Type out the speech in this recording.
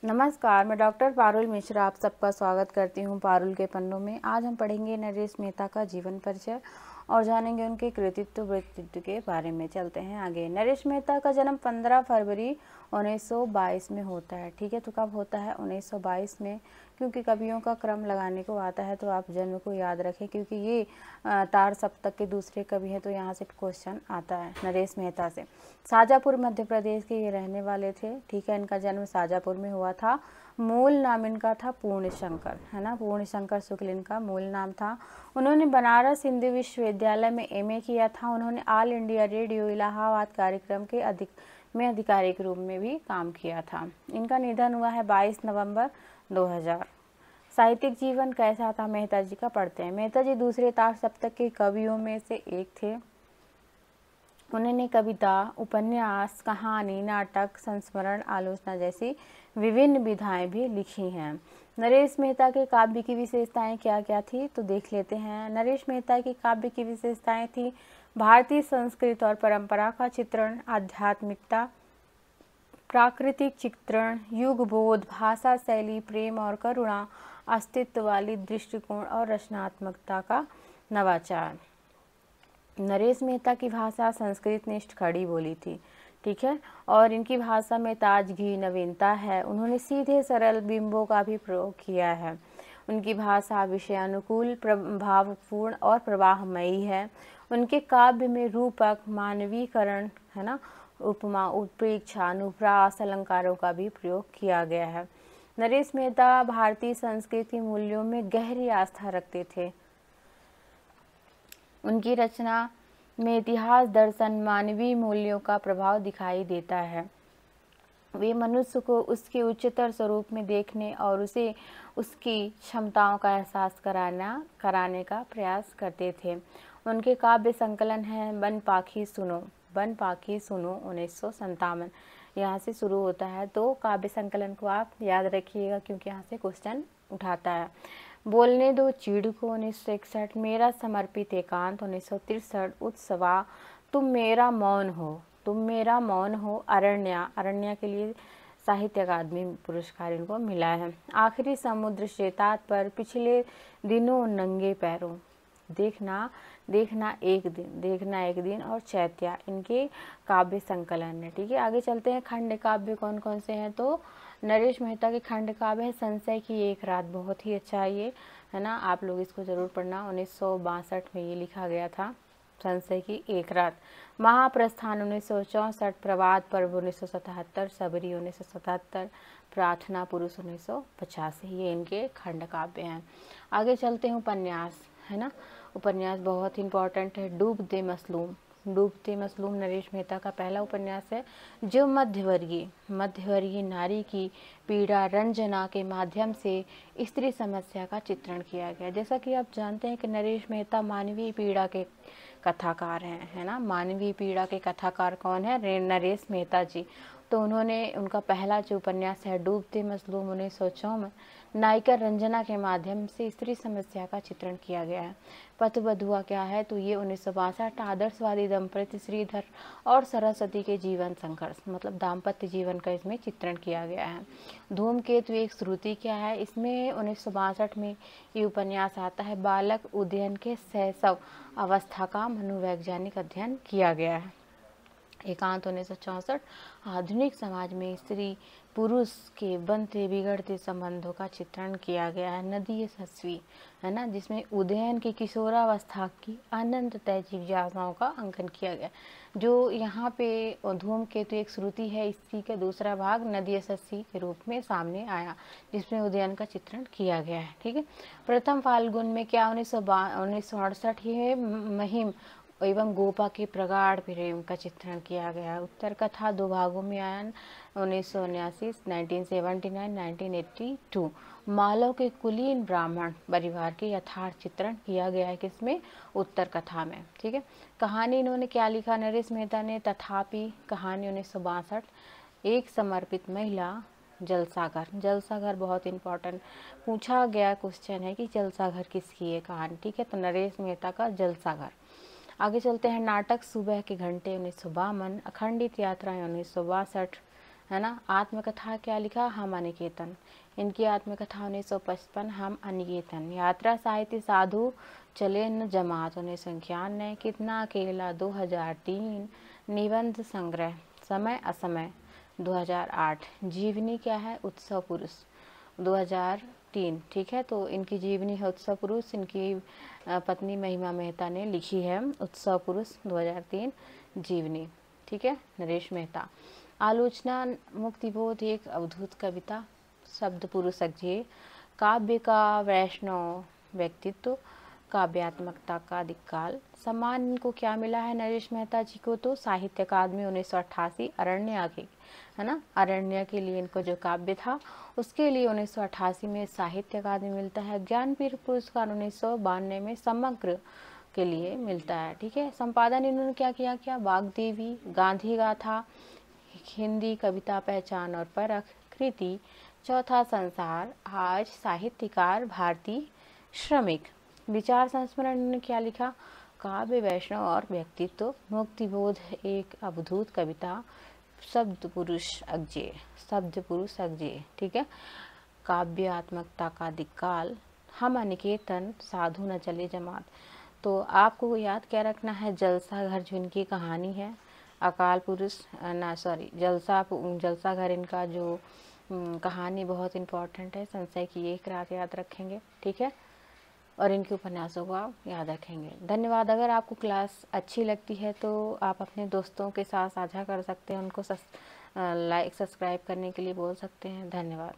नमस्कार, मैं डॉक्टर पारुल मिश्रा आप सबका स्वागत करती हूँ पारुल के पन्नों में। आज हम पढ़ेंगे नरेश मेहता का जीवन परिचय और जानेंगे उनके कृतित्व व्यक्तित्व के बारे में। चलते हैं आगे। नरेश मेहता का जन्म 15 फरवरी 1922 में होता है। ठीक है, तो कब होता है? 1922 में, क्योंकि कवियों का क्रम लगाने को आता है तो आप जन्म को याद रखें, क्योंकि ये तार सप्तक के दूसरे कवि हैं, तो यहाँ से क्वेश्चन आता है नरेश मेहता से। शाजापुर मध्य प्रदेश के ये रहने वाले थे। ठीक है, इनका जन्म शाजापुर में हुआ था। मूल नाम इनका था पूर्ण शंकर, है ना, पूर्ण शंकर शुक्ल इनका मूल नाम था। उन्होंने बनारस हिंदू विश्वविद्यालय में एमए किया था। उन्होंने ऑल इंडिया रेडियो इलाहाबाद कार्यक्रम के अधिकारी के रूप में भी काम किया था। इनका निधन हुआ है 22 नवंबर 2000। साहित्यिक जीवन कैसा था मेहता जी का, पढ़ते हैं। मेहता जी दूसरे तार सप्तक के कवियों में से एक थे। उन्होंने कविता, उपन्यास, कहानी, नाटक, संस्मरण, आलोचना जैसी विभिन्न विधाएं भी लिखी हैं। नरेश मेहता के काव्य की विशेषताएं क्या क्या थी, तो देख लेते हैं। नरेश मेहता की काव्य की विशेषताएं थी भारतीय संस्कृति और परंपरा का चित्रण, आध्यात्मिकता, प्राकृतिक चित्रण, युगबोध, भाषा शैली, प्रेम और करुणा, अस्तित्व वाली दृष्टिकोण और रचनात्मकता का नवाचार। नरेश मेहता की भाषा संस्कृत निष्ठ खड़ी बोली थी। ठीक है, और इनकी भाषा में ताजगी, नवीनता है। उन्होंने सीधे सरल बिंबों का भी प्रयोग किया है। उनकी भाषा विषयानुकूल, भावपूर्ण और प्रवाहमयी है। उनके काव्य में रूपक, मानवीकरण, है ना, उपमा, उत्प्रेक्षा, अनुप्रास, अलंकारों का भी प्रयोग किया गया है। नरेश मेहता भारतीय संस्कृति मूल्यों में गहरी आस्था रखते थे। उनकी रचना में इतिहास, दर्शन, मानवीय मूल्यों का प्रभाव दिखाई देता है। वे मनुष्य को उसके उच्चतर स्वरूप में देखने और उसे उसकी क्षमताओं का एहसास कराने का प्रयास करते थे। उनके काव्य संकलन है बन पाखी सुनो, 1957 यहाँ से शुरू होता है। तो काव्य संकलन को आप याद रखिएगा, क्योंकि यहाँ से क्वेश्चन उठाता है। बोलने दो चीड़ को 1961, मेरा समर्पित एकांत 1963, उत्सवा, तुम मेरा मौन हो, अरण्या के लिए साहित्य अकादमी पुरस्कार इनको मिला है। आखिरी समुद्र श्वेतात पर, पिछले दिनों नंगे पैरों, देखना एक दिन और चैत्या इनके काव्य संकलन है। ठीक है, आगे चलते हैं। खंड काव्य कौन कौन से हैं, तो नरेश मेहता के खंड काव्य है संशय की एक रात, बहुत ही अच्छा ये, है ना, आप लोग इसको जरूर पढ़ना। 1962 में ये लिखा गया था, संशय की एक रात। महाप्रस्थान 1964, प्रभात पर्व 1977, सबरी 1977, प्रार्थना पुरुष 1985, ये इनके खंड काव्य हैं। आगे चलते हैं। उपन्यास, है ना, उपन्यास बहुत इंपॉर्टेंट है। डूबते मसलूम नरेश मेहता का पहला उपन्यास है, जो मध्यवर्गीय नारी की पीड़ा रंजना के माध्यम से स्त्री समस्या का चित्रण किया गया। जैसा कि आप जानते हैं कि नरेश मेहता मानवीय पीड़ा के कथाकार हैं, है ना। मानवीय पीड़ा के कथाकार कौन है? नरेश मेहता जी। तो उनका पहला जो उपन्यास है डूबते मजलूम 1954, नायिका रंजना के माध्यम से स्त्री समस्या का चित्रण किया गया है। पथबधुआ क्या है, तो ये 1962 आदर्शवादी दंपति श्रीधर और सरस्वती के जीवन संघर्ष, मतलब दाम्पत्य जीवन का इसमें चित्रण किया गया है। धूमकेतु एक श्रुति क्या है, इसमें 1962 में ये उपन्यास आता है। बालक उदयन के शैशव अवस्था का मनोवैज्ञानिक अध्ययन किया गया है। एकांत 1964, आधुनिक समाज में स्त्री पुरुष के बनते बिगड़ते संबंधों का चित्रण किया गया है। नदी यशस्वी, है ना, जिसमें उदयन की किशोरावस्था की अनंत तय जिज्ञासाओं का अंकन किया गया। जो यहाँ पे धूमकेतु एक श्रुति है, इसी का दूसरा भाग नदी यशस्वी के रूप में सामने आया, जिसमें उदयन का चित्रण किया गया है। ठीक है, प्रथम फाल्गुन में क्या 1968 ये महिम एवं गोपा के प्रगाढ़ प्रेम का चित्रण किया गया। उत्तर कथा दो भागों में आया, 1979, 1979, 1982। मालव के कुलीन ब्राह्मण परिवार के यथार्थ चित्रण किया गया है, किसमें? उत्तर कथा में। ठीक है, कहानी इन्होंने क्या लिखा नरेश मेहता ने? तथापि कहानी 1962, एक समर्पित महिला, जलसाघर बहुत इंपॉर्टेंट पूछा गया क्वेश्चन है कि जलसाघर किसकी है कहानी। ठीक है, तो नरेश मेहता का जलसाघर। आगे चलते हैं। नाटक सुबह के घंटे 1952, अखंडित यात्राएं 1962, है ना। आत्मकथा क्या लिखा, हम अनिकेतन। इनकी आत्मकथा 1955, हम अनिकेतन। यात्रा साहित्य साधु चले न जमात 1991। कितना अकेला 2003। निबंध संग्रह समय असमय 2008। जीवनी क्या है, उत्सव पुरुष 2003। ठीक है, तो इनकी जीवनी है उत्सव पुरुष। इनकी पत्नी महिमा मेहता ने लिखी है उत्सव पुरुष 2003 जीवनी। ठीक है, नरेश मेहता। आलोचना मुक्तिबोध एक अवधूत कविता, शब्द पुरुष अज्ञेय। काव्य का वैष्णव व्यक्तित्व, काव्यात्मकता का दिक्काल। सम्मान इनको क्या मिला है नरेश मेहता जी को, तो साहित्य अकादमी 1988 अरण्य के, है ना, अरण्य के लिए इनको जो काव्य था उसके लिए 1988 में साहित्य अकादमी मिलता है। ज्ञानपीठ पुरस्कार 1992 में समग्र के लिए मिलता है। ठीक है, संपादन इन्होंने क्या किया, वाग्देवी, गांधी गाथा, हिंदी कविता पहचान और परख, कृति, चौथा संसार, आज, साहित्यकार, भारतीय श्रमिक। विचार संस्मरण इन्होंने क्या लिखा, काव्य वैष्णव और व्यक्तित्व, मुक्तिबोध एक अवधूत कविता, शब्द पुरुष अज्ञेय, शब्द पुरुष अज्ञेय। ठीक है, काव्यात्मकता का दिक्काल, हम अनिकेतन, साधु न चले जमात। तो आपको याद क्या रखना है, जलसा घर जो इनकी कहानी है, अकाल पुरुष जलसा घर इनका जो कहानी बहुत इम्पोर्टेंट है, संशय की एक रात याद रखेंगे। ठीक है, और इनके उपन्यासों को आप याद रखेंगे। धन्यवाद। अगर आपको क्लास अच्छी लगती है तो आप अपने दोस्तों के साथ साझा कर सकते हैं, उनको लाइक सब्सक्राइब करने के लिए बोल सकते हैं। धन्यवाद।